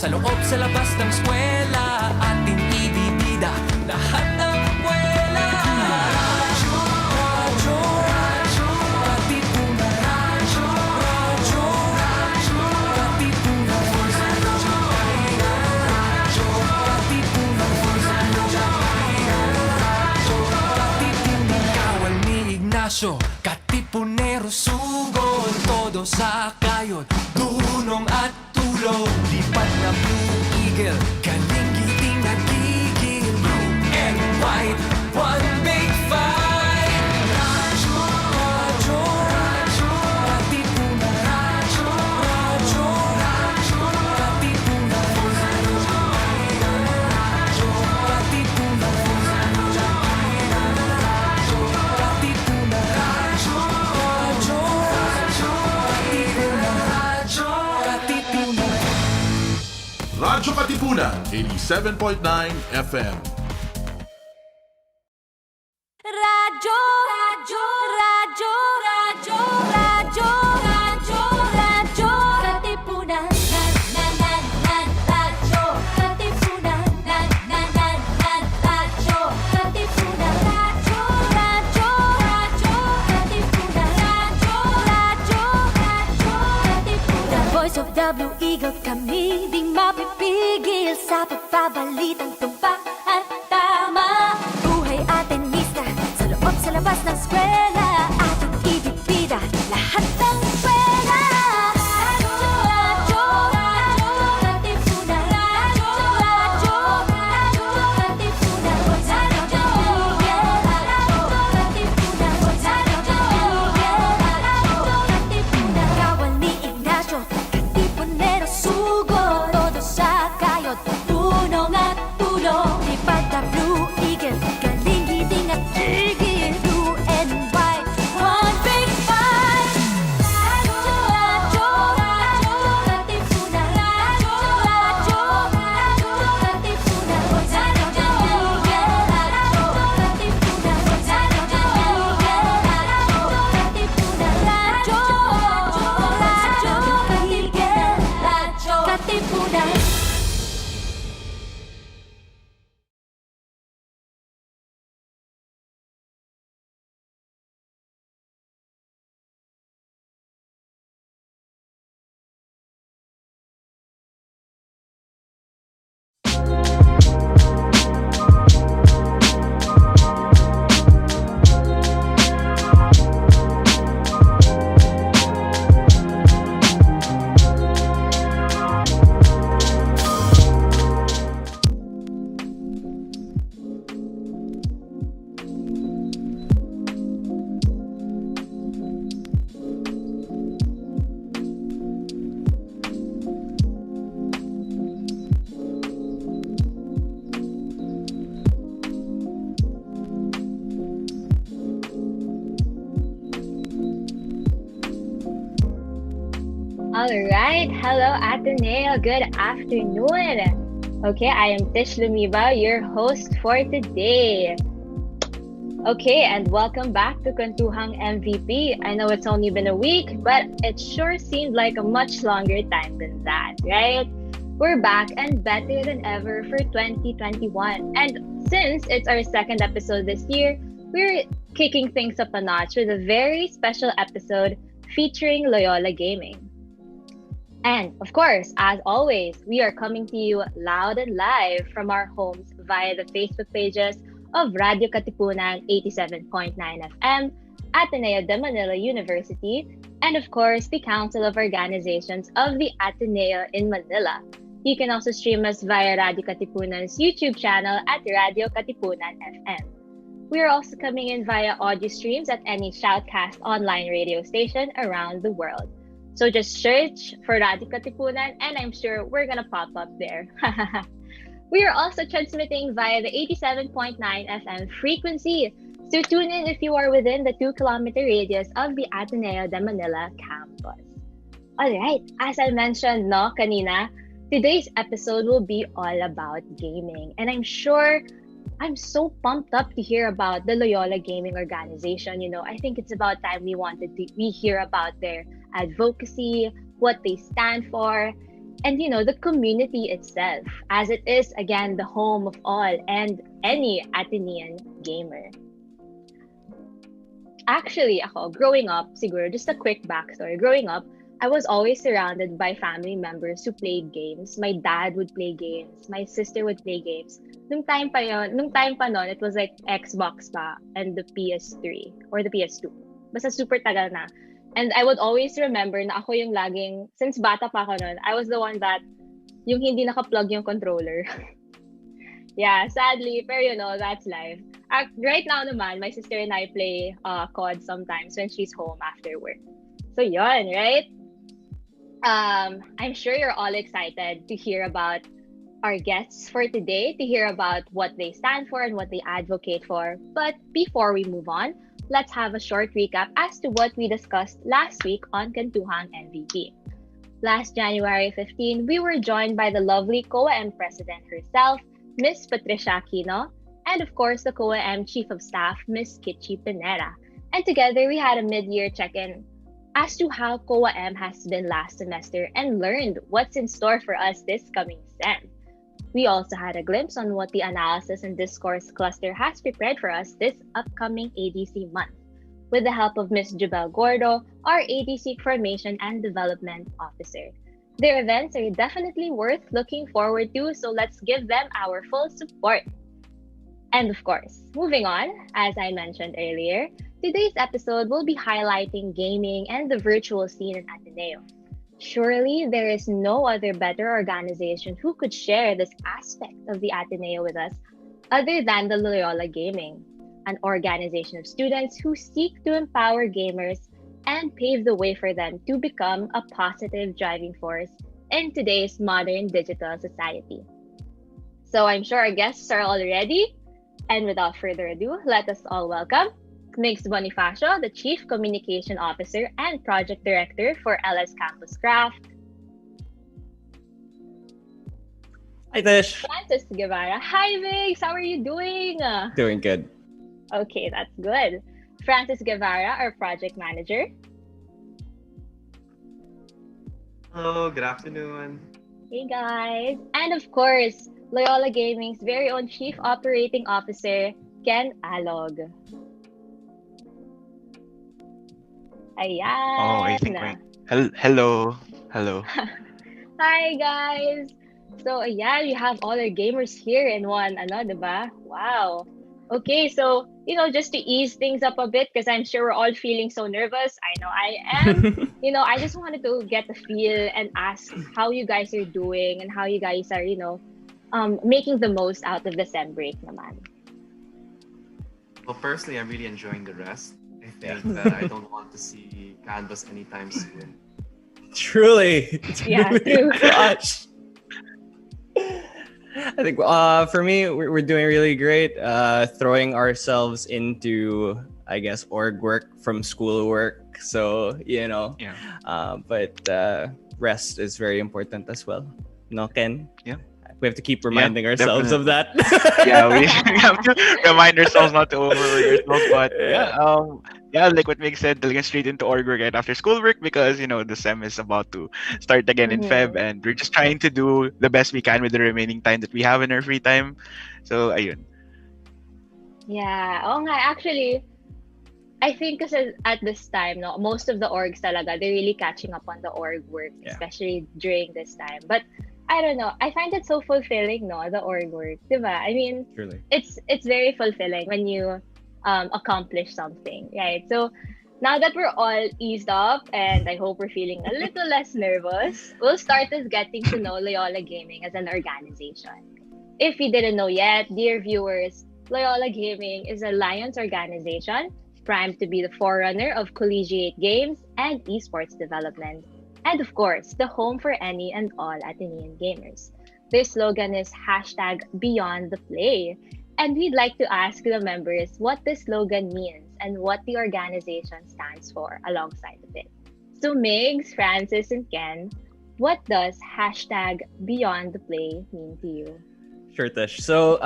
Sa loob, sa labas ng eskwela, ating ibibida lahat ng buwela. Radyo, radyo, radyo, Katipunan. Radyo, radyo, radyo, Katipunan. Radyo, radyo, Katipunan. Radyo, Katipunan. Kawal ni Ignacio, Katipunero sugod, todo sa kayod, dunong at tulog. Lipat na Blue Eagle, galing giting nagigil. Blue and white, one big fight. Radyo, radyo, radyo, Katipunan. Radyo, radyo, radyo, Katipunan. Radyo, radyo, Katipunan. Radyo, radyo, Katipunan. Radyo, radyo, radyo, Katipunan. Radyo Katipunan, 87.9 FM. Radyo, radyo, radyo, radyo, radyo, radyo, radyo, Katipunan. Radyo, Katipunan. Radyo, Katipunan. Radyo, radyo, radyo, Katipunan. Radyo, radyo, radyo, Katipunan. Voice of the Blue Eagle, kami di mapipigil sa pagbabalitang tumpak at tama. Buhay Atenista, sa loob sa labas ng eskwela, ating ibibida lahat ng eskwela. Radyo, radyo, radyo, Katipunan. Radyo, radyo, radyo, Katipunan. Radyo, Katipunan. Radyo, Katipunan. Kawal ni Ignacio, Katipunero sugod, todo sa kayod, tunong at tulong. Lipat na Blue Eagle, galing giting at tigil. Blue and white, one big fight. Radyo, radyo, radyo, Katipunan. Radyo, radyo, radyo, Katipunan. Radyo, Katipunan. Radyo, Katipunan. Radyo, radyo, radyo, Katipunan. Alright, hello Ateneo, good afternoon. Okay, I am Tish Lumibao, your host for today. Okay, and welcome back to Kwentuhang MVP. I know it's only been a week, but it sure seemed like a much longer time than that, right? We're back and better than ever for 2021. And since it's our second episode this year, we're kicking things up a notch with a very special episode featuring Loyola Gaming. And of course, as always, we are coming to you loud and live from our homes via the Facebook pages of Radio Katipunan 87.9 FM, Ateneo de Manila University, and of course, the Council of Organizations of the Ateneo in Manila. You can also stream us via Radio Katipunan's YouTube channel at Radio Katipunan FM. We are also coming in via audio streams at any Shoutcast online radio station around the world. So just search for Radio Katipunan and I'm sure we're gonna pop up there. We are also transmitting via the 87.9 FM frequency. So tune in if you are within the 2-kilometer radius of the Ateneo de Manila campus. Alright, as I mentioned kanina, today's episode will be all about gaming. And I'm sure I'm so pumped up to hear about the Loyola Gaming Organization. You know, I think it's about time we hear about their advocacy, what they stand for, and the community itself, as it is again the home of all and any Atenean gamer. Actually, ako, growing up, siguro, just a quick backstory. Growing up, I was always surrounded by family members who played games. My dad would play games. My sister would play games. Nung time pa nun, it was like Xbox pa and the PS3 or the PS2. Basta super tagal na. And I would always remember na ako yung laging, since bata pa ako nun, I was the one that yung hindi naka-plug yung controller. Yeah, sadly, pero that's life. Right now naman, my sister and I play COD sometimes when she's home after work. So yon, right? I'm sure you're all excited to hear about our guests for today, to hear about what they stand for and what they advocate for. But before we move on, let's have a short recap as to what we discussed last week on Kwentuhang MVP. Last January 15, we were joined by the lovely COA-M president herself, Miss Patricia Aquino, and of course the COA-M Chief of Staff, Miss Kitchi Pinera. And together we had a mid-year check-in as to how COA-M has been last semester and learned what's in store for us this coming sem. We also had a glimpse on what the Analysis and Discourse Cluster has prepared for us this upcoming ADC month, with the help of Ms. Jubel Gordo, our ADC Formation and Development Officer. Their events are definitely worth looking forward to, so let's give them our full support. And of course, moving on, as I mentioned earlier, today's episode will be highlighting gaming and the virtual scene in Ateneo. Surely there is no other better organization who could share this aspect of the Ateneo with us other than the Loyola Gaming, an organization of students who seek to empower gamers and pave the way for them to become a positive driving force in today's modern digital society. So I'm sure our guests are all ready. And without further ado, let us all welcome Migs Bonifacio, the Chief Communication Officer and Project Director for LSCampusCraft. Hi, Tish. Francis Guevara. Hi, Migs. How are you doing? Doing good. Okay, that's good. Francis Guevara, our Project Manager. Hello, good afternoon. Hey, guys. And of course, Loyola Gaming's very own Chief Operating Officer, Ken Alog. Ayan. Oh, I think hello. Hi, guys. So, ayan, we have all our gamers here in one, diba? Wow. Okay, so, just to ease things up a bit, because I'm sure we're all feeling so nervous. I know I am. I just wanted to get a feel and ask how you guys are doing and how you guys are, making the most out of the sem break naman. Well, personally, I'm really enjoying the rest. I think that I don't want to see Canvas anytime soon. Truly. Yeah, true. Gosh. I think for me, we're doing really great. Throwing ourselves into, I guess, org work from school work. So, but rest is very important as well. No, Ken? Yeah. We have to keep reminding ourselves of that. Yeah, we have to remind ourselves not to overwork ourselves. But like what Mig said, talagang straight into org work right after schoolwork because the sem is about to start again in Feb, and we're just trying to do the best we can with the remaining time that we have in our free time. So ayun. Yeah. Oh, nga, actually, I think kasi at this time, most of the orgs talaga, they're really catching up on the org work, especially during this time. But I don't know. I find it so fulfilling, the org work, diba? I mean, Truly. it's very fulfilling when you accomplish something, right? So now that we're all eased up and I hope we're feeling a little less nervous, we'll start with getting to know Loyola Gaming as an organization. If you didn't know yet, dear viewers, Loyola Gaming is a Lions organization primed to be the forerunner of collegiate games and esports development. And of course, the home for any and all Atenean gamers. Their slogan is #BeyondThePlay. And we'd like to ask the members what this slogan means and what the organization stands for alongside of it. So Migs, Francis, and Ken, what does #BeyondThePlay mean to you? Sure, Tish. So,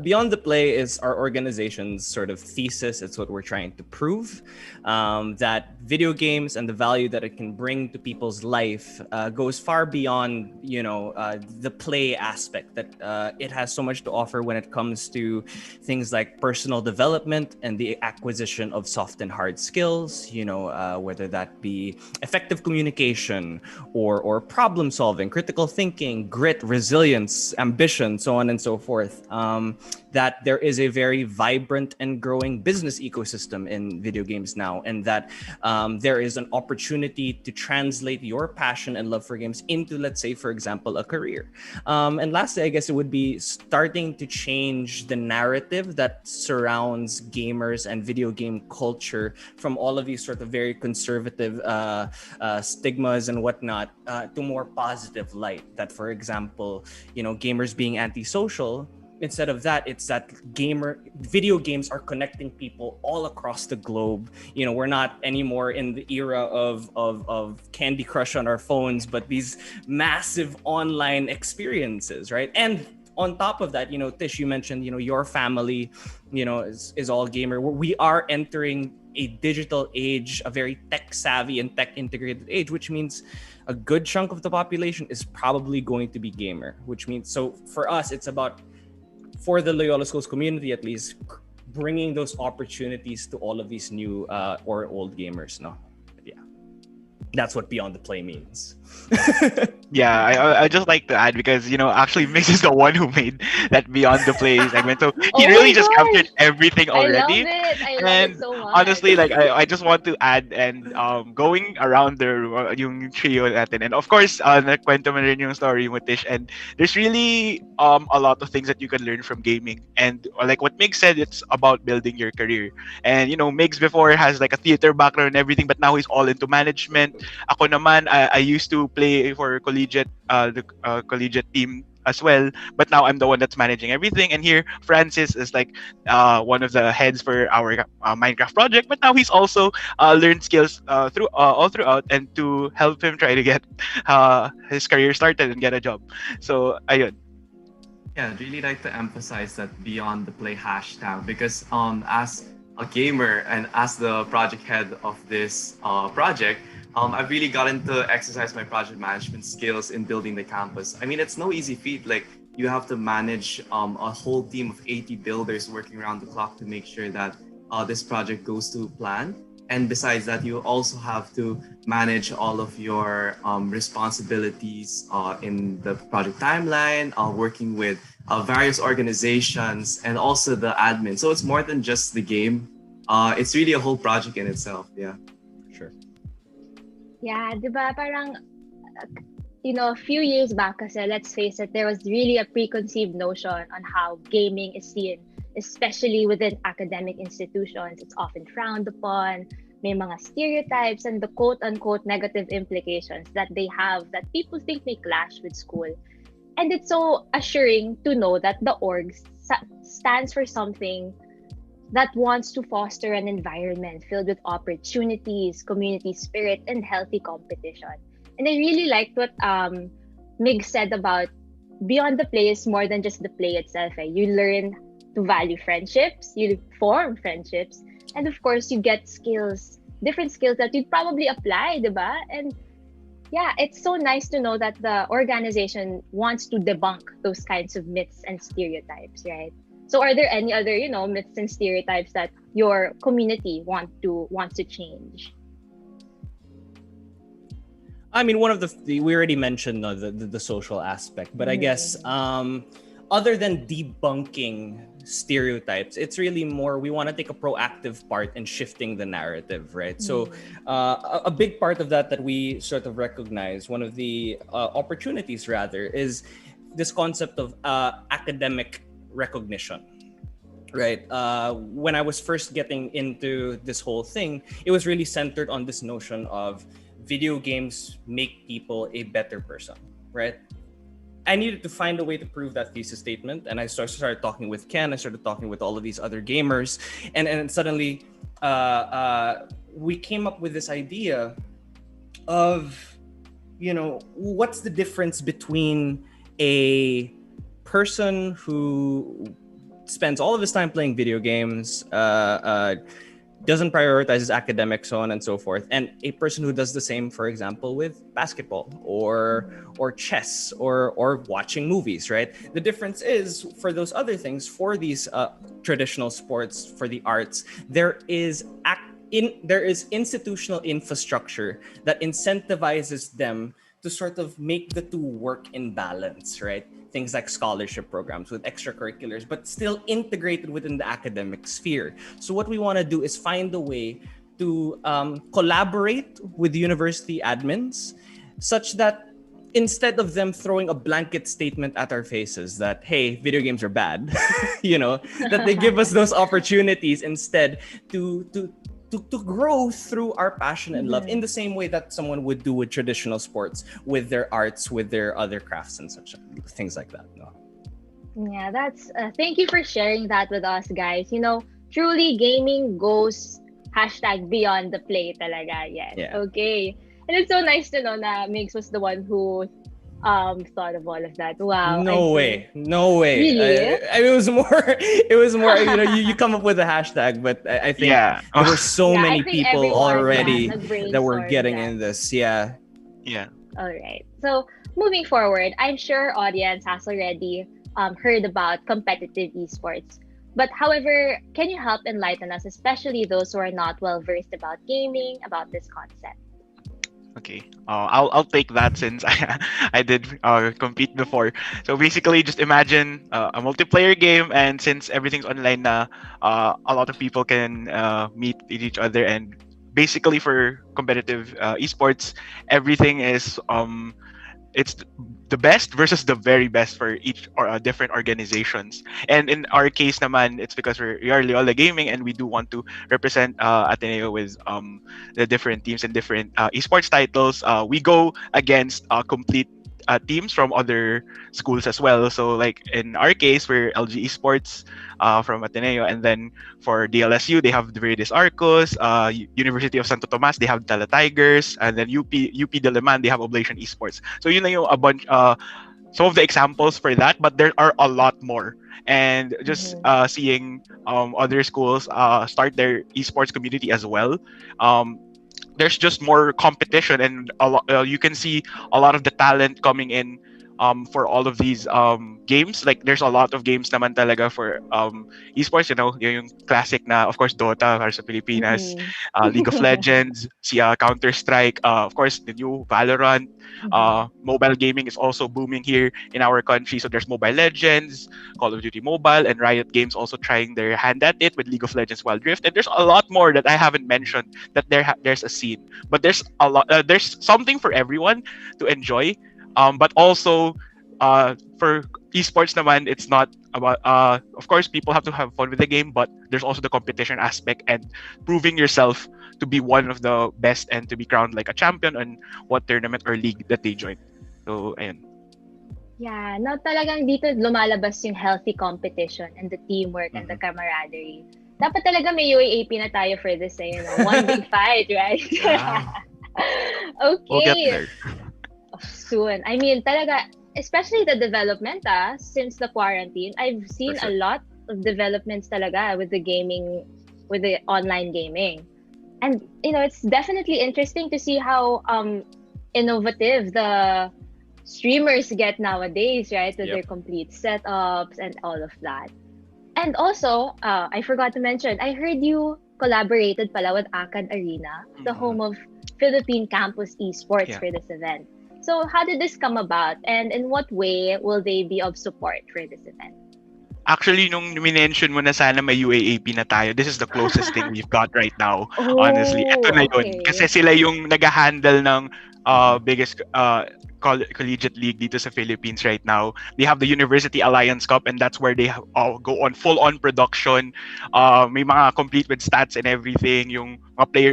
Beyond the Play is our organization's sort of thesis. It's what we're trying to prove, that video games and the value that it can bring to people's life goes far beyond, the play aspect. That it has so much to offer when it comes to things like personal development and the acquisition of soft and hard skills. Whether that be effective communication or problem solving, critical thinking, grit, resilience, ambition, so on and so forth. That there is a very vibrant and growing business ecosystem in video games now, and that there is an opportunity to translate your passion and love for games into, let's say, for example, a career. And lastly, I guess it would be starting to change the narrative that surrounds gamers and video game culture from all of these sort of very conservative stigmas and whatnot to more positive light. That, for example, gamers being antisocial. Instead of that, it's that video games are connecting people all across the globe. We're not anymore in the era of Candy Crush on our phones, but these massive online experiences, right? And on top of that, Tish, you mentioned, your family, is all gamer. We are entering a digital age, a very tech savvy and tech integrated age, which means a good chunk of the population is probably going to be gamer, which means, so for us, it's about, for the Loyola Schools community at least, bringing those opportunities to all of these new or old gamers. No, but yeah, that's what Beyond the Play means. Yeah, I just like to add because actually Mix is the one who made that Beyond the Play segment, so he Oh really my just gosh! captured everything already. I love And it so much. honestly, like I just want to add and going around the yung trio natin, and of course nakwento mo rin yung story mo, Tish, and there's really a lot of things that you can learn from gaming, and like what Mix said, it's about building your career. And Mix before has like a theater background and everything, but now he's all into management. Ako naman, I used to play for the collegiate team as well, but now I'm the one that's managing everything. And here Francis is like one of the heads for our Minecraft project, but now he's also learned skills all throughout, and to help him try to get his career started and get a job. So ayun. Yeah, I'd really like to emphasize that Beyond the Play hashtag, because as a gamer and as the project head of this project, I've really gotten to exercise my project management skills in building the campus. I mean, it's no easy feat. Like, you have to manage a whole team of 80 builders working around the clock to make sure that this project goes to plan. And besides that, you also have to manage all of your responsibilities in the project timeline, working with various organizations, and also the admin. So it's more than just the game. It's really a whole project in itself. Yeah. Sure. Yeah, diba? Parang, a few years back kasi, let's face it, there was really a preconceived notion on how gaming is seen, especially within academic institutions. It's often frowned upon. May mga stereotypes and the quote-unquote negative implications that they have that people think may clash with school. And it's so assuring to know that the org stands for something that wants to foster an environment filled with opportunities, community spirit, and healthy competition. And I really liked what Mig said about Beyond the Play is more than just the play itself. You learn to value friendships, you form friendships, and of course, you get skills, different skills that you'd probably apply, diba? And yeah, it's so nice to know that the organization wants to debunk those kinds of myths and stereotypes, right? So are there any other, myths and stereotypes that your community wants to change? I mean, one of we already mentioned the social aspect, but I guess other than debunking stereotypes, it's really more we want to take a proactive part in shifting the narrative, right? So a big part of that we sort of recognize, one of the opportunities rather, is this concept of academic recognition, right? When I was first getting into this whole thing, it was really centered on this notion of video games make people a better person, right? I needed to find a way to prove that thesis statement, and I started talking with Ken. I started talking with all of these other gamers, and suddenly we came up with this idea of, what's the difference between a person who spends all of his time playing video games, doesn't prioritize his academics, so on and so forth, and a person who does the same, for example, with basketball or chess or watching movies, right? The difference is, for those other things, for these traditional sports, for the arts, there is institutional infrastructure that incentivizes them to sort of make the two work in balance, right? Things like scholarship programs with extracurriculars, but still integrated within the academic sphere. So what we want to do is find a way to collaborate with university admins such that instead of them throwing a blanket statement at our faces that, hey, video games are bad, that they give us those opportunities instead to grow through our passion and love in the same way that someone would do with traditional sports, with their arts, with their other crafts and such things like that. No? Yeah, that's thank you for sharing that with us, guys. Truly gaming goes #beyond the play talaga. Yes. Yeah. Okay. And it's so nice to know that Migs was the one who thought of all of that. Wow. No way. Really? It was more you come up with a hashtag, but I think there were so Yeah, many I think people everyone, already that were brainstormed getting that. in this. Yeah. All right. So moving forward, I'm sure our audience has already heard about competitive esports. But however, can you help enlighten us, especially those who are not well versed about gaming, about this concept? Okay, I'll take that since I did compete before. So basically, just imagine a multiplayer game, and since everything's online na, a lot of people can meet with each other. And basically, for competitive esports, everything is it's the best versus the very best for each or different organizations. And in our case naman, it's because we are Loyola Gaming and we do want to represent Ateneo with the different teams and different esports titles. We go against complete teams from other schools as well. So like in our case, we're LG Esports from Ateneo, and then for DLSU, they have the Verdes Arcos, University of Santo Tomas, they have Tala Tigers, and then UP Diliman, they have Oblation Esports. So yun na yung a bunch, some of the examples for that, but there are a lot more. And just seeing other schools start their esports community as well. There's just more competition, and you can see a lot of the talent coming in for all of these games. Like there's a lot of games naman talaga for esports, yung classic na, of course, Dota para sa Pilipinas, League of Legends, Counter-Strike, of course, the new Valorant. Mobile gaming is also booming here in our country. So there's Mobile Legends, Call of Duty Mobile, and Riot Games also trying their hand at it with League of Legends Wild Rift. And there's a lot more that I haven't mentioned that there's a scene. But there's a lot. There's something for everyone to enjoy. But also for esports naman, it's not about of course people have to have fun with the game, but there's also the competition aspect and proving yourself to be one of the best and to be crowned like a champion on what tournament or league that they join. So ayun. Yeah, no, talagang dito lumalabas yung healthy competition and the teamwork and the camaraderie. Dapat talaga may UAAP na tayo for this, one big fight, right? Yeah. Okay. We'll get there. Soon. I mean, talaga, especially the development, since the quarantine, I've seen a lot of developments talaga with the gaming, with the online gaming. And, it's definitely interesting to see how innovative the streamers get nowadays, right? With their complete setups and all of that. And also, I forgot to mention, I heard you collaborated pala with Akan Arena, the home of Philippine Campus Esports for this event. So how did this come about, and in what way will they be of support for this event? Actually, nung minention mo na sana may UAAP na tayo, this is the closest thing we've got right now, honestly. Ito na yun. Kasi sila yung nag-handle ng biggest collegiate league dito sa Philippines right now. They have the University Alliance Cup, and that's where they go on full-on production. May mga complete with stats and everything. Yung mga player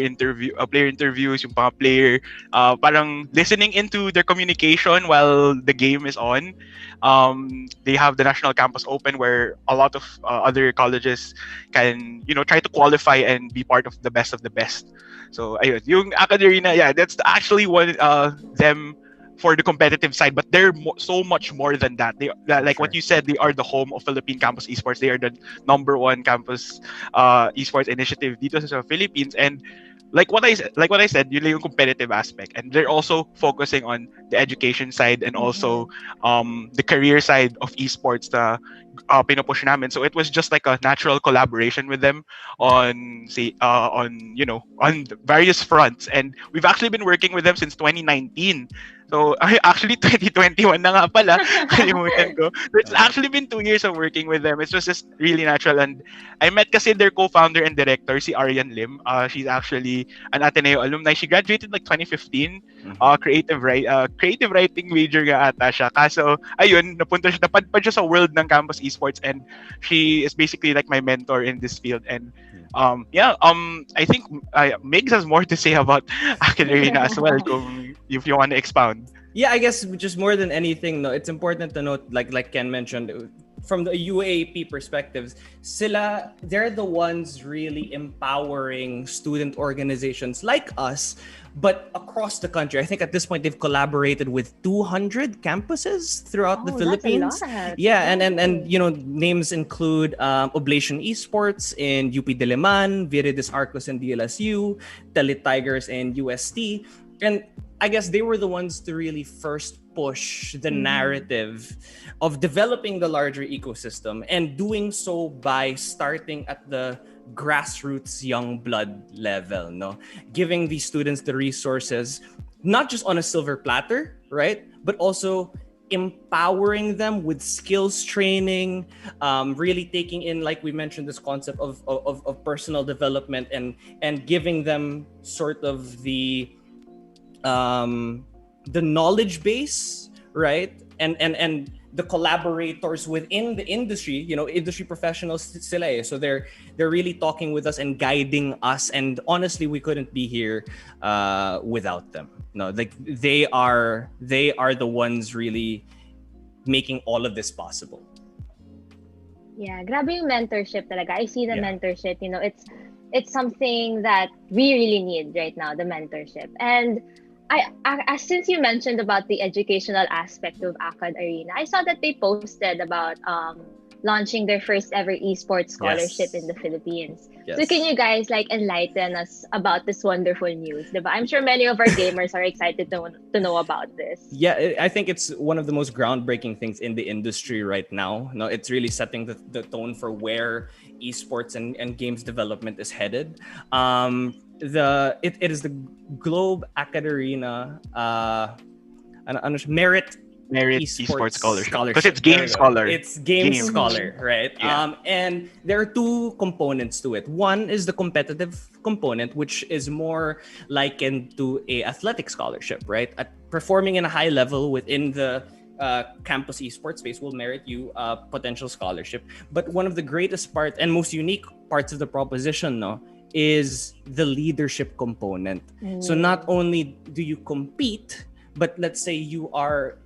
interviews, yung mga player parang listening into their communication while the game is on. They have the National Campus Open where a lot of other colleges can try to qualify and be part of the best of the best. So ayun, yung Academy, that's actually one them for the competitive side, but they're so much more than that. They like what Sure. you said, they are the home of Philippine Campus Esports. They are the number one campus esports initiative dito sa Philippines. And like what I said, yun lang yung competitive aspect, and they're also focusing on the education side and also the career side of esports na pinupush namin. So it was just like a natural collaboration with them on on various fronts, and we've actually been working with them since 2019. So actually 2021 na nga pala. Kalimutan ko. So it's actually been 2 years of working with them. It was just really natural, and I met kasi their co-founder and director, si Arian Lim. She's actually an Ateneo alumni. She graduated like 2015. Creative writing major nga ata siya. Kaso ayun, napadpad siya sa world ng campus esports, and she is basically like my mentor in this field. And I think Migs has more to say about Academia as well, if you want to expound. Yeah, I guess just more than anything, no, it's important to note, like Ken mentioned, from the UAP perspectives, they're the ones really empowering student organizations like us, but across the country. I think at this point they've collaborated with 200 campuses throughout the Philippines. That's a lot. Yeah, and names include Oblation Esports in UP Diliman, Viridis Arcos in DLSU, Tele Tigers and UST. And I guess they were the ones to really first push the narrative of developing the larger ecosystem, and doing so by starting at the grassroots young blood level, no? Giving these students the resources, not just on a silver platter, right? But also empowering them with skills training, really taking in, like we mentioned, this concept of personal development, and giving them sort of the knowledge base, right? And the collaborators within the industry, industry professionals sila eh. So they're really talking with us and guiding us. And honestly, we couldn't be here without them. No, like they are the ones really making all of this possible. Yeah, grabe yung mentorship talaga. I see the mentorship, it's something that we really need right now, the mentorship. And I since you mentioned about the educational aspect of Acad Arena, I saw that they posted about launching their first ever esports scholarship in the Philippines. Yes. So can you guys enlighten us about this wonderful news? Diba? I'm sure many of our gamers are excited to know about this. Yeah, I think it's one of the most groundbreaking things in the industry right now. No, it's really setting the tone for where esports and games development is headed. It is the Globe Acad Arena Merit Esports Scholarship. Because it's Game Scholar. It's Game Scholar, right? Yeah. And there are two components to it. One is the competitive component, which is more likened to a athletic scholarship, right? At performing in a high level within the campus esports space will merit you a potential scholarship. But one of the greatest part and most unique parts of the proposition, no, is the leadership component. So not only do you compete, but let's say you are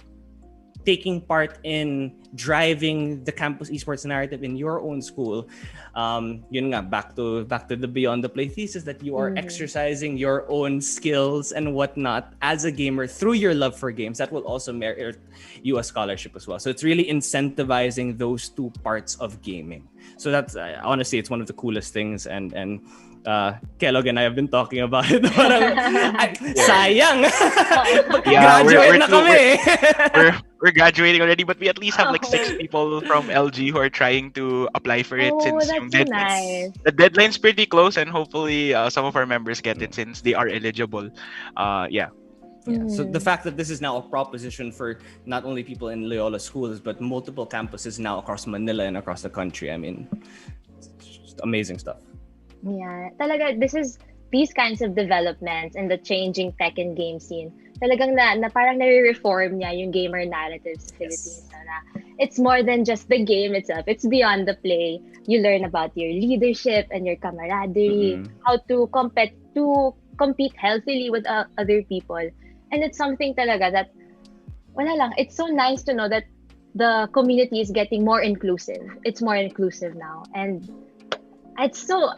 taking part in driving the campus esports narrative in your own school. Yun nga, back to the Beyond the Play thesis, that you are exercising your own skills and whatnot as a gamer through your love for games. That will also merit you a scholarship as well. So it's really incentivizing those two parts of gaming. So that's honestly, it's one of the coolest things, and Kellogg and I have been talking about it. Sayang! Graduate na kami! We're graduating already, but we at least have like 6 people from LG who are trying to apply for it, since that's so nice. the deadline's pretty close, and hopefully some of our members get it since they are eligible. Yeah, so the fact that this is now a proposition for not only people in Loyola schools, but multiple campuses now across Manila and across the country, I mean, it's just amazing stuff. Yeah, talaga, these kinds of developments in the changing tech and game scene, talagang na parang nare-reform niya yung gamer narrative sa Philippines. Na it's more than just the game itself. It's beyond the play. You learn about your leadership and your camaraderie, how to compete healthily with other people. And it's something talaga that, wala lang, it's so nice to know that the community is getting more inclusive. It's more inclusive now. And it's so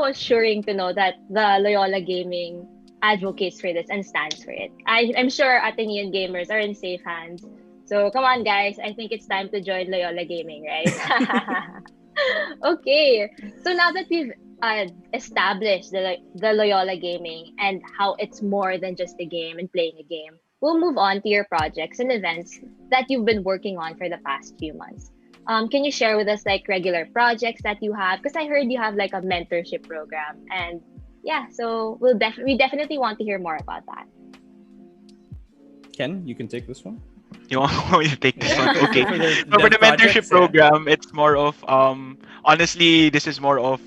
assuring to know that the Loyola Gaming advocates for this and stands for it. I'm sure Atenean gamers are in safe hands. So come on, guys. I think it's time to join Loyola Gaming, right? Okay. So now that we've established the Loyola Gaming and how it's more than just a game and playing a game, we'll move on to your projects and events that you've been working on for the past few months. Can you share with us like regular projects that you have? Because I heard you have like a mentorship program, and yeah, so we definitely want to hear more about that. Ken, you can take this one. You want me to take this one? Okay. For the So for the dev mentorship projects, yeah. program, it's more of honestly, this is more of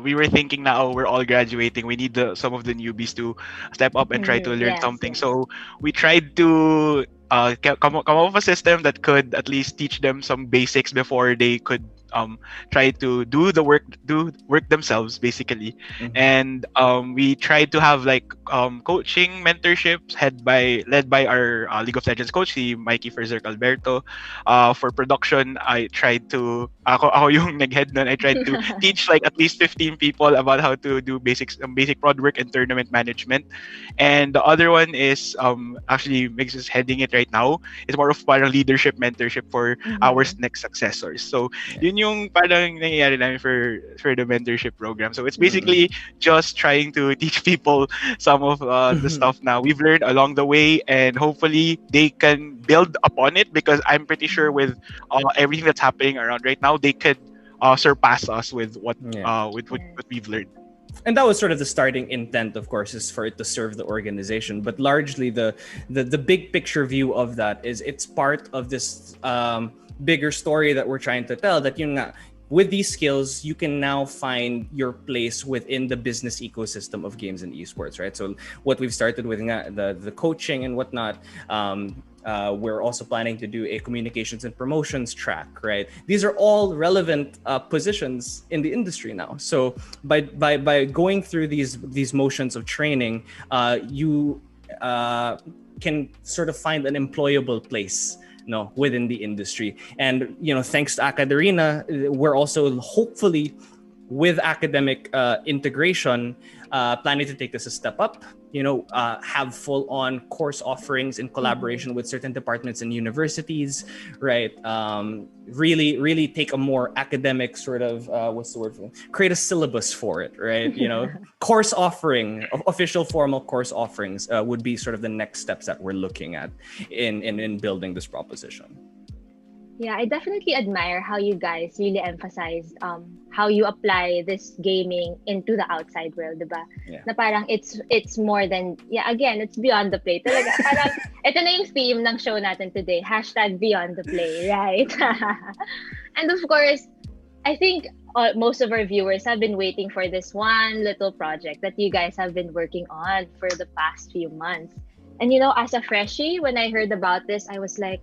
we were thinking now we're all graduating. We need some of the newbies to step up and try to learn Yes, something. yes. So we tried to come up with a system that could at least teach them some basics before they could try to do work themselves basically. Mhm. And we tried to have like coaching mentorships led by our League of Legends coach, si Mikey Ferzer Alberto. For production, I tried to ako yung nag-head nun. I tried to teach like at least 15 people about how to do basic prod work and tournament management. And the other one is actually Migs is heading it right now. It's more of parang leadership mentorship for our next successors. So yun yung parang nangyayari namin for the mentorship program. So it's basically just trying to teach people some of the stuff now we've learned along the way, and hopefully they can build upon it, because I'm pretty sure with everything that's happening around right now, they could surpass us with what we've learned. And that was sort of the starting intent, of course, is for it to serve the organization. But largely, the big picture view of that is it's part of this bigger story that we're trying to tell. That with these skills, you can now find your place within the business ecosystem of games and esports, right? So what we've started with the coaching and whatnot. We're also planning to do a communications and promotions track, right? These are all relevant positions in the industry now. So by going through these motions of training, you can sort of find an employable place within the industry. And thanks to Academia, we're also hopefully with academic integration planning to take this a step up, have full-on course offerings in collaboration with certain departments and universities, right? Really take a more academic sort of create a syllabus for it, right? Course offering, official formal course offerings would be sort of the next steps that we're looking at in building this proposition. Yeah, I definitely admire how you guys really emphasized how you apply this gaming into the outside world, diba? Yeah. Na parang it's more than, again, it's beyond the play. Talaga, parang, ito na yung theme ng show natin today, #beyond the play, right? And of course, I think most of our viewers have been waiting for this one little project that you guys have been working on for the past few months. And as a freshie, when I heard about this, I was like,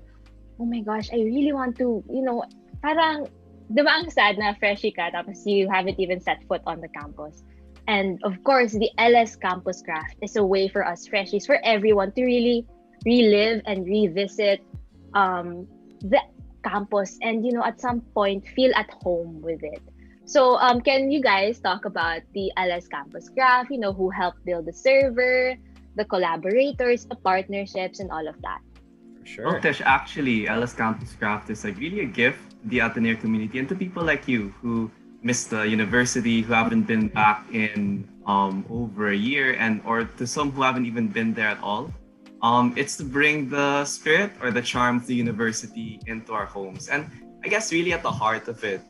oh my gosh, I really want to, parang, diba ang sad na freshie ka, tapos you haven't even set foot on the campus. And of course, the LSCampusCraft is a way for us freshies, for everyone to really relive and revisit the campus and, at some point, feel at home with it. So can you guys talk about the LSCampusCraft, who helped build the server, the collaborators, the partnerships, and all of that? Sure. Well, Tish, actually, LSCampusCraft is like really a gift to the Ateneo community and to people like you who missed the university, who haven't been back in over a year, or to some who haven't even been there at all. It's to bring the spirit or the charm of the university into our homes. And I guess really at the heart of it,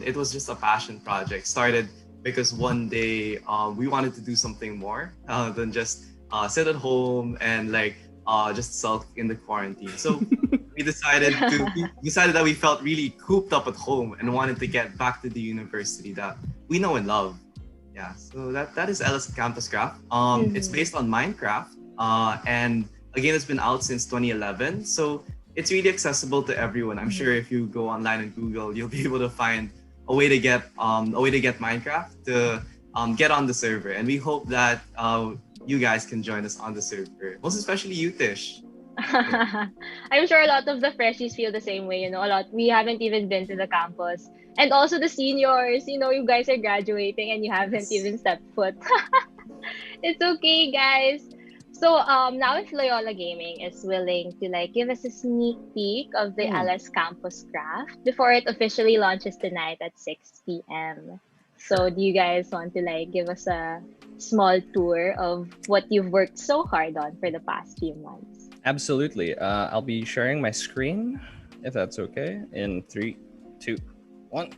it was just a passion project. Started because one day we wanted to do something more than just sit at home and just sulk in the quarantine. So we decided that we felt really cooped up at home and wanted to get back to the university that we know and love. Yeah, so that is LSCampusCraft. It's based on Minecraft, and again, it's been out since 2011. So it's really accessible to everyone. I'm sure if you go online and Google, you'll be able to find a way to get Minecraft to get on the server. And we hope that you guys can join us on the server. Most especially you, Tish. I'm sure a lot of the freshies feel the same way, we haven't even been to the campus. And also the seniors, you guys are graduating and you haven't even stepped foot. It's okay, guys. So now if Loyola Gaming is willing to like give us a sneak peek of the LS Campus Craft before it officially launches tonight at 6 p.m. So do you guys want to like give us a small tour of what you've worked so hard on for the past few months? Absolutely. I'll be sharing my screen, if that's okay, in 3, 2, 1.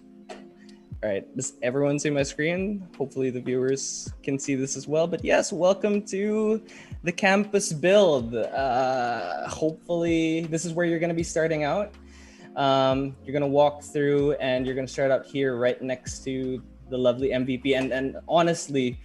All right, does everyone see my screen? Hopefully the viewers can see this as well. But yes, welcome to the campus build. Hopefully this is where you're going to be starting out. You're going to walk through and you're going to start out here right next to the lovely MVP. And honestly,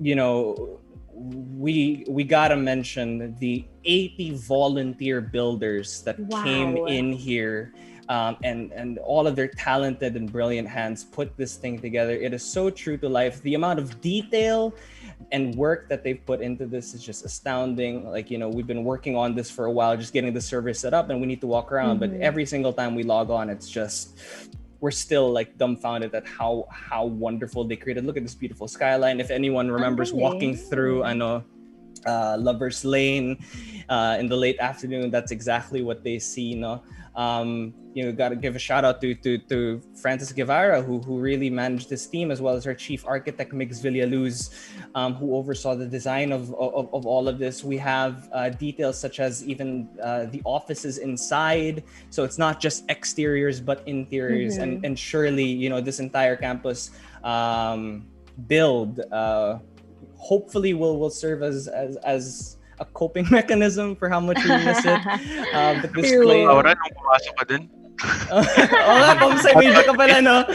you know, we gotta mention the 80 volunteer builders that came in here. And all of their talented and brilliant hands put this thing together. It is so true to life. The amount of detail and work that they've put into this is just astounding. Like, you know, we've been working on this for a while, just getting the server set up, and we need to walk around. But every single time we log on, it's just, we're still like dumbfounded at how wonderful they created. Look at this beautiful skyline. If anyone remembers walking through, Lover's Lane in the late afternoon, that's exactly what they see. You know, got to give a shout out to Francis Guevara, who really managed this team, as well as our chief architect Migs Villaluz, who oversaw the design of all of this. We have details such as even the offices inside, so it's not just exteriors but interiors. And surely, you know, this entire campus build hopefully will serve as a coping mechanism for how much we miss it. But this place... Media ka pala, no?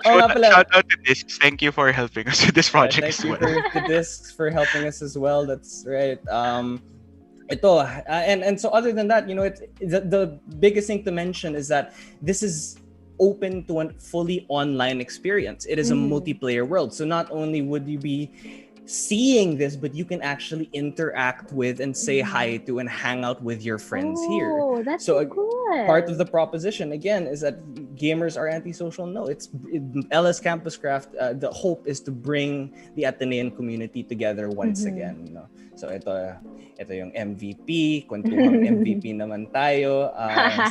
Shout out to Discs. Thank you for helping us with this project as well. Thank you to Discs for helping us as well. That's right. And so other than that, you know, the biggest thing to mention is that this is open to a fully online experience. It is a multiplayer world. So not only would you be seeing this, but you can actually interact with and say hi to and hang out with your friends here. Oh, that's so cool. Part of the proposition again is that gamers are antisocial. No, it's LSCampusCraft. The hope is to bring the Atenean community together once again. No? So ito yung MVP, Kwentuhang MVP naman tayo.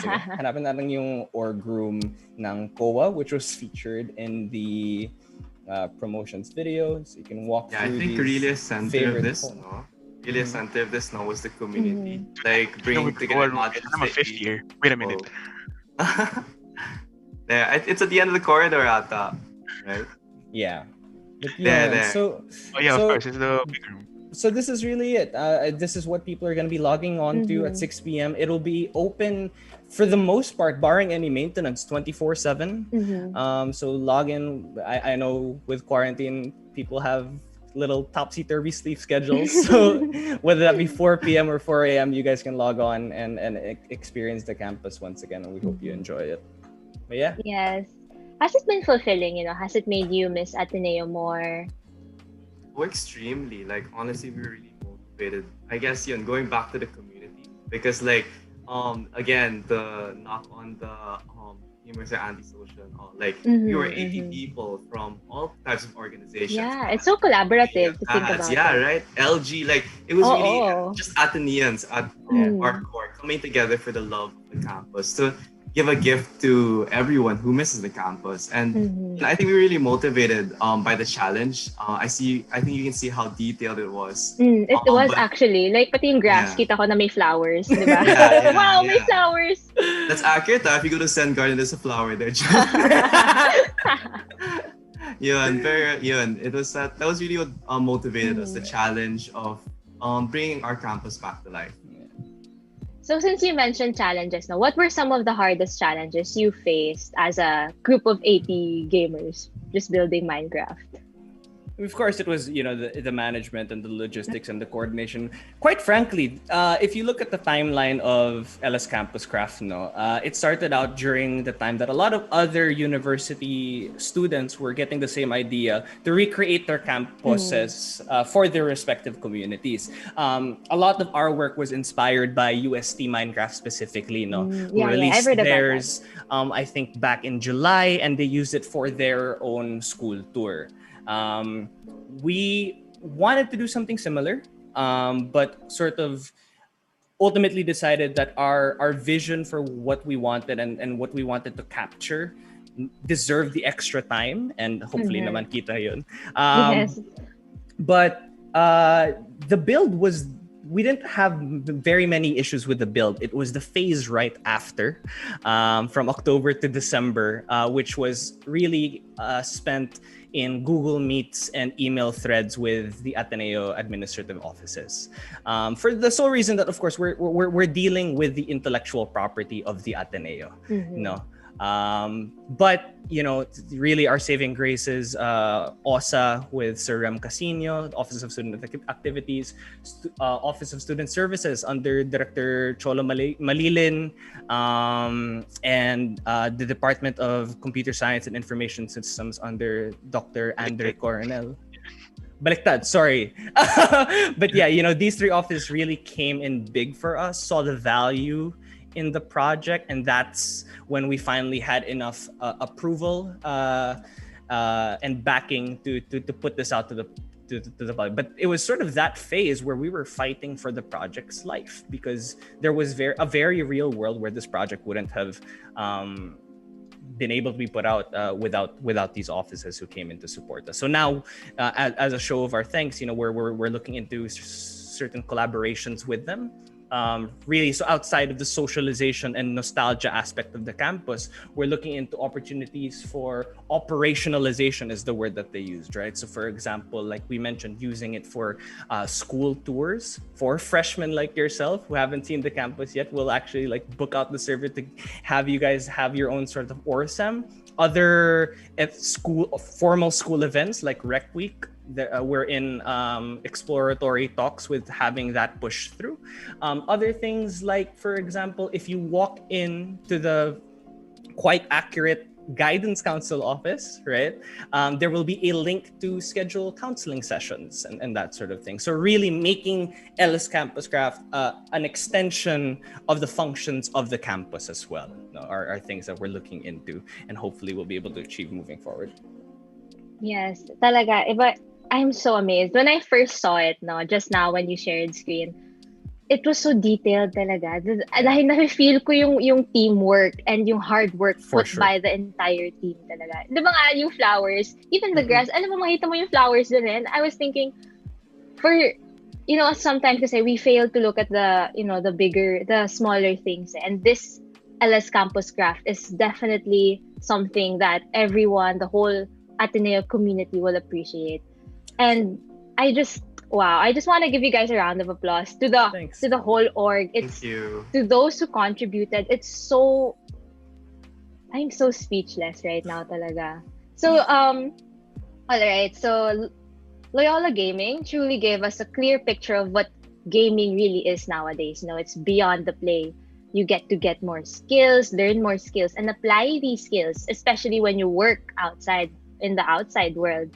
Sige, hanapin natin yung org room ng COA, which was featured in the promotions video, so you can walk through. I think really a center of this, really a center of this now was the community. Like bringing together not just I'm a fifth year. Wait a minute. Yeah, it's at the end of the corridor ata, right? Yeah. There. So, of course, it's the big room. So this is really it. This is what people are going to be logging on to at 6 p.m. It'll be open for the most part, barring any maintenance, 24/7. So log in. I know with quarantine, people have little topsy-turvy sleep schedules. So whether that be 4 p.m. or 4 a.m., you guys can log on and experience the campus once again. And we hope you enjoy it. But yeah. Yes. Has it been fulfilling? You know, has it made you miss Ateneo more? Oh, extremely. Like honestly, we were really motivated. I guess going back to the community, because like again, the knock on the humors are antisocial and all. Like we were 80 people from all types of organizations. Yeah, it's so collaborative to think about. Yeah, right. LG, like it was really just Ateneans at our core coming together for the love of the campus to give a gift to everyone who misses the campus. And I think we were really motivated by the challenge. I think you can see how detailed it was. It was actually. Like pati yung grass, kita ko na may flowers, di ba? Wow, may flowers! That's accurate. If you go to Zen Garden, there's a flower there. It was that was really what motivated us, the challenge of bringing our campus back to life. So since you mentioned challenges now, what were some of the hardest challenges you faced as a group of 80 gamers just building Minecraft? Of course, it was, the management and the logistics and the coordination. Quite frankly, if you look at the timeline of LSCampusCraft, it started out during the time that a lot of other university students were getting the same idea to recreate their campuses for their respective communities. A lot of our work was inspired by UST Minecraft specifically, who released theirs, I think back in July, and they used it for their own school tour. We wanted to do something similar, but sort of ultimately decided that our vision for what we wanted and what we wanted to capture deserved the extra time, and hopefully naman kita yun. Yes. But the build was, we didn't have very many issues with the build. It was the phase right after, from October to December, which was really spent in Google Meets and email threads with the Ateneo administrative offices, for the sole reason that, of course, we're dealing with the intellectual property of the Ateneo. No. But really our saving grace is OSA with Sir Rem Casino, Office of Student Activities, Office of Student Services under Director Cholo Malilin, and the Department of Computer Science and Information Systems under Dr. Andre Coronel. Baliktad, sorry. But yeah, these three offices really came in big for us, saw the value in the project, and that's when we finally had enough approval and backing to put this out to the public. But it was sort of that phase where we were fighting for the project's life, because there was a very real world where this project wouldn't have been able to be put out without these offices who came in to support us. So now, as a show of our thanks, we're looking into certain collaborations with them. Really, so outside of the socialization and nostalgia aspect of the campus, we're looking into opportunities for operationalization, is the word that they used, right? So for example, like we mentioned, using it for school tours for freshmen like yourself who haven't seen the campus yet. We'll actually book out the server to have you guys have your own sort of ORSEM. Other formal school events like Rec Week, we're in exploratory talks with having that push through. Other things like, for example, if you walk into the quite accurate guidance council office, right, there will be a link to schedule counseling sessions and that sort of thing. So really making LSCampusCraft an extension of the functions of the campus as well, are things that we're looking into and hopefully we'll be able to achieve moving forward. Yes, talaga. I'm so amazed. When I first saw it, just now when you shared screen, it was so detailed talaga. Dahil na-feel ko yung teamwork and yung hard work put by the entire team talaga. Di ba nga, yung flowers, even the grass, alam mo, makita mo yung flowers din rin. I was thinking, sometimes kasi we fail to look at the smaller things. And this LSCampusCraft is definitely something that everyone, the whole Ateneo community will appreciate. And I just want to give you guys a round of applause to the whole org. Thank you. To those who contributed. I'm so speechless right now talaga. So all right. So Loyola Gaming truly gave us a clear picture of what gaming really is nowadays. It's beyond the play. You get to get more skills, learn more skills, and apply these skills, especially when you work outside in the outside world.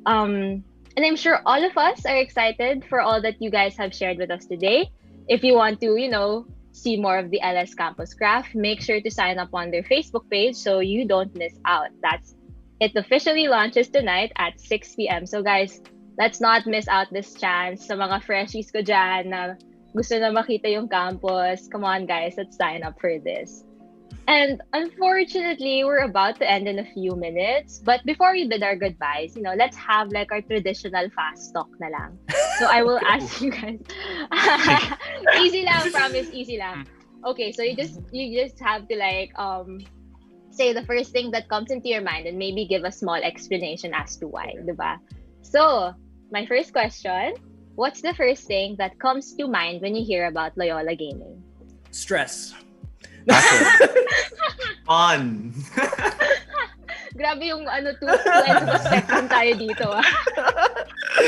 And I'm sure all of us are excited for all that you guys have shared with us today. If you want to, see more of the LSCampusCraft, make sure to sign up on their Facebook page so you don't miss out. It officially launches tonight at 6 p.m. So guys, let's not miss out this chance. Sa mga freshies ko dyan na gusto na makita yung campus, come on guys, let's sign up for this. And unfortunately, we're about to end in a few minutes. But before we bid our goodbyes, let's have our traditional fast talk na lang. So I will ask you guys. Easy lang, promise, easy lang. Okay, so you just have to say the first thing that comes into your mind and maybe give a small explanation as to why, diba? So, my first question, what's the first thing that comes to mind when you hear about Loyola Gaming? Stress. Fun. Grabe yung 2 ends of a spectrum tayo dito.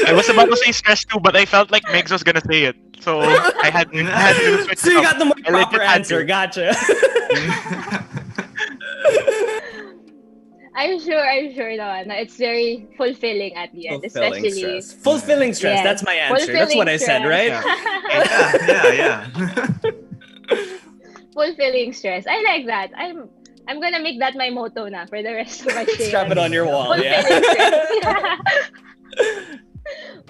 I was about to say stress too, but I felt like Migs was gonna say it. So I had to switch. So you got the more I proper answer. Gotcha. I'm sure no, it's very fulfilling at the end, especially stress. Fulfilling stress. Yes. That's my answer. That's what I said, right? Yeah. Fulfilling stress. I like that. I'm gonna make that my motto na for the rest of my day. Strap it on your wall. Yeah.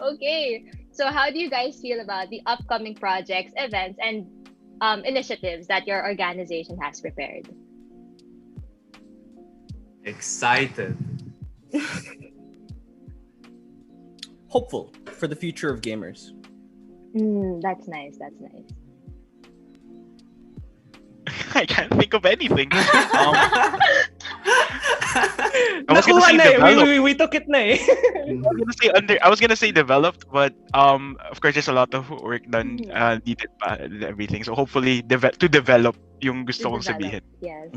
Okay. So how do you guys feel about the upcoming projects, events, and initiatives that your organization has prepared? Excited. Hopeful for the future of gamers. That's nice. That's nice. I can't think of anything. I was gonna Nakuha say na eh. developed. We took it na eh. I was gonna say developed, but of course there's a lot of work done needed pa and everything. So hopefully to develop yung gusto kong sabihin. Yes.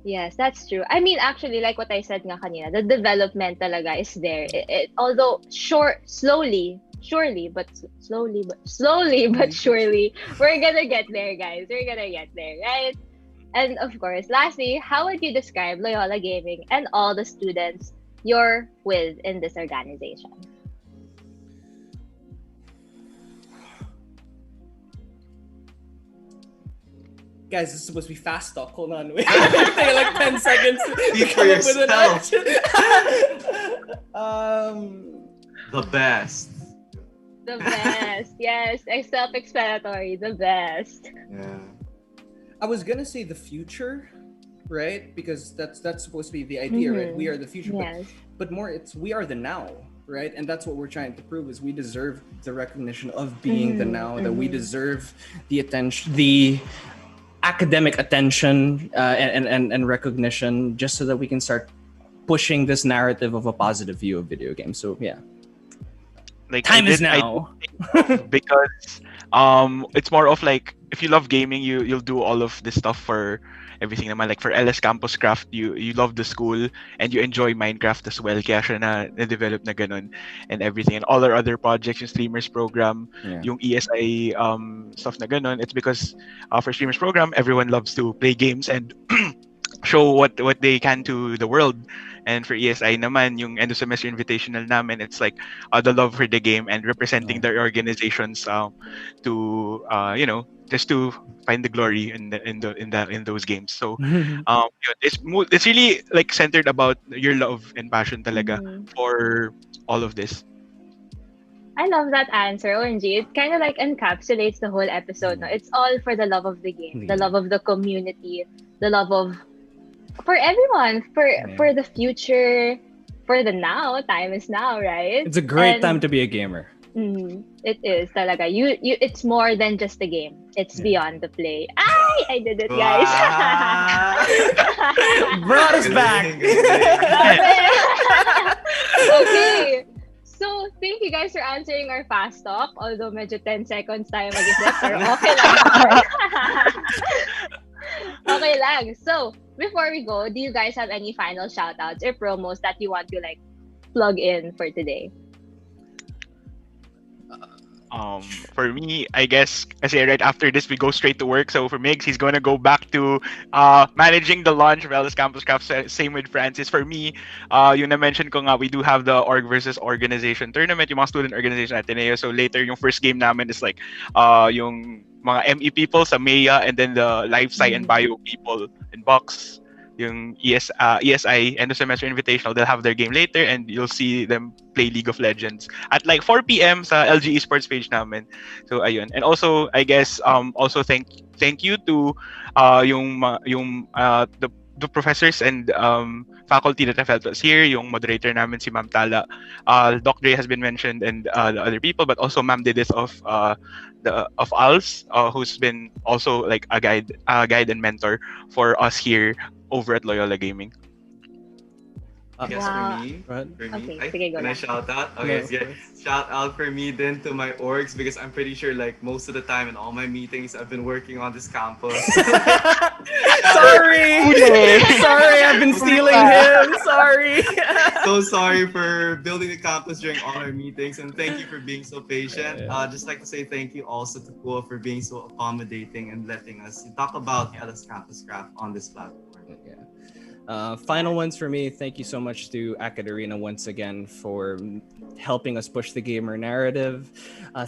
Yes, that's true. I mean, actually, like what I said nga kanina, the development talaga is there. Although slowly but surely, we're gonna get there, guys. We're gonna get there, right? And of course, lastly, how would you describe Loyola Gaming and all the students you're with in this organization? Guys, this is supposed to be fast talk. Hold on. Wait. Take like 10 seconds. Speak for yourself. The best. The best. Yes, self-explanatory. The best. Yeah. I was gonna say the future, right? Because that's supposed to be the idea, right? We are the future, Yes. but more it's we are the now, right? And that's what we're trying to prove is we deserve the recognition of being the now, that we deserve the attention, the academic attention and recognition, just so that we can start pushing this narrative of a positive view of video games. So yeah, Like time is now. Because it's more of like if you love gaming, you'll do all of this stuff for everything naman. Like for LSCampusCraft, you love the school and you enjoy Minecraft as well. Kaya siya na-develop na ganun and everything. And all our other projects, yung streamers program, yung ESI stuff na ganun. It's because for streamers program, everyone loves to play games and show what they can to the world. And for ESI naman, yung end of semester invitational namin, it's like the love for the game and representing their organizations to just to find the glory in those games. So it's really like centered about your love and passion talaga for all of this. I love that answer, OMG. It kind of like encapsulates the whole episode. No? It's all for the love of the game, the love of the community, the love of for everyone, for the future, for the now. Time is now, right? It's a great time to be a gamer. It is talaga. You it's more than just a game. It's beyond the play. I did it, guys. Brought us back. Okay. So, thank you guys for answering our fast talk. Although medyo 10 seconds tayo mag-isip, pero okay lang. Okay lang. So, before we go, do you guys have any final shout-outs or promos that you want to like plug in for today? For me, I guess, kasi right after this, we go straight to work. So for Migs, he's going to go back to managing the launch of LSCampusCraft. Same with Francis. For me, yung na-mention ko nga, we do have the org versus organization tournament, yung mga student organization at Ateneo. So later, yung first game namin is like yung mga ME people sa MEA, and then the Life Sci and Bio people in Box. Yung ESI, end of semester invitational, they'll have their game later and you'll see them play League of Legends at like 4 p.m. sa LG Esports page namin. So ayun. And also, I guess also thank you to the professors and faculty that have helped us here, yung moderator namin si Ma'am Tala. Doc Dre has been mentioned and the other people, but also Ma'am Didis of ALS, who's been also like a guide and mentor for us here over at Loyola Gaming. I guess Wow. for me, Okay, sige, go can I lang. shout out? Okay, yeah. Shout out for me then to my orgs because I'm pretty sure like most of the time in all my meetings I've been working on this campus. Sorry, I've been stealing him. Sorry. So sorry for building the campus during all our meetings and thank you for being so patient. Just like to say thank you also to Kuo for being so accommodating and letting us talk about LSCampusCraft on this platform. Final ones for me. Thank you so much to Academia once again for helping us push the gamer narrative.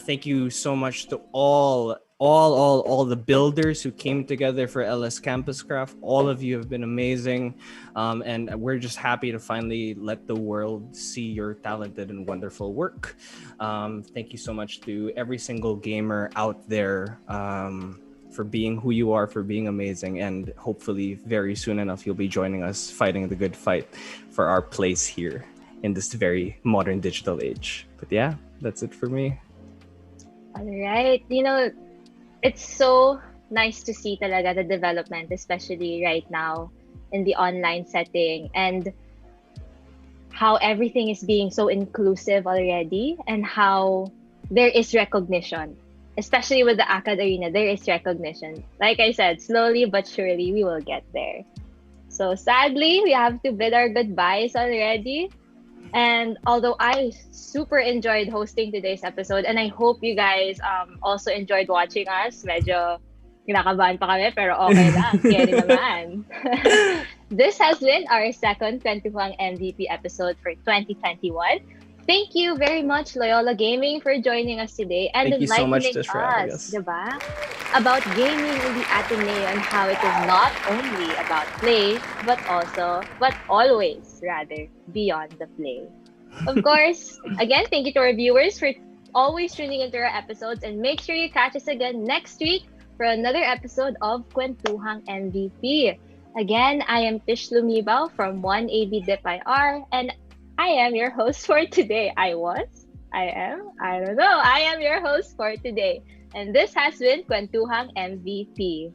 Thank you so much to all all the builders who came together for LSCampusCraft. All of you have been amazing, and we're just happy to finally let the world see your talented and wonderful work. Thank you so much to every single gamer out there for being who you are, for being amazing, and hopefully very soon enough you'll be joining us fighting the good fight for our place here in this very modern digital age. But yeah, that's it for me. All right. It's so nice to see talaga the development, especially right now in the online setting, and how everything is being so inclusive already, and how there is recognition, especially with the ACAD Arena. There is recognition. Like I said, slowly but surely we will get there. So sadly, we have to bid our goodbyes already. And although I super enjoyed hosting today's episode, and I hope you guys also enjoyed watching us, medyo kinakabahan pa kami, pero okay lang, carry naman. This has been our second Kwentuhang MVP episode for 2021. Thank you very much, Loyola Gaming, for joining us today and Thank you so much, enlightening Tish, for having us, us. diba? About gaming in the Ateneo and how it is not only about play, but always, rather, beyond the play. Of course, again, thank you to our viewers for always tuning into our episodes, and make sure you catch us again next week for another episode of Kwentuhang MVP. Again, I am Tish Lumibao from 1AB Dip IR, and I am your host for today. I am your host for today. And this has been Kwentuhang MVP.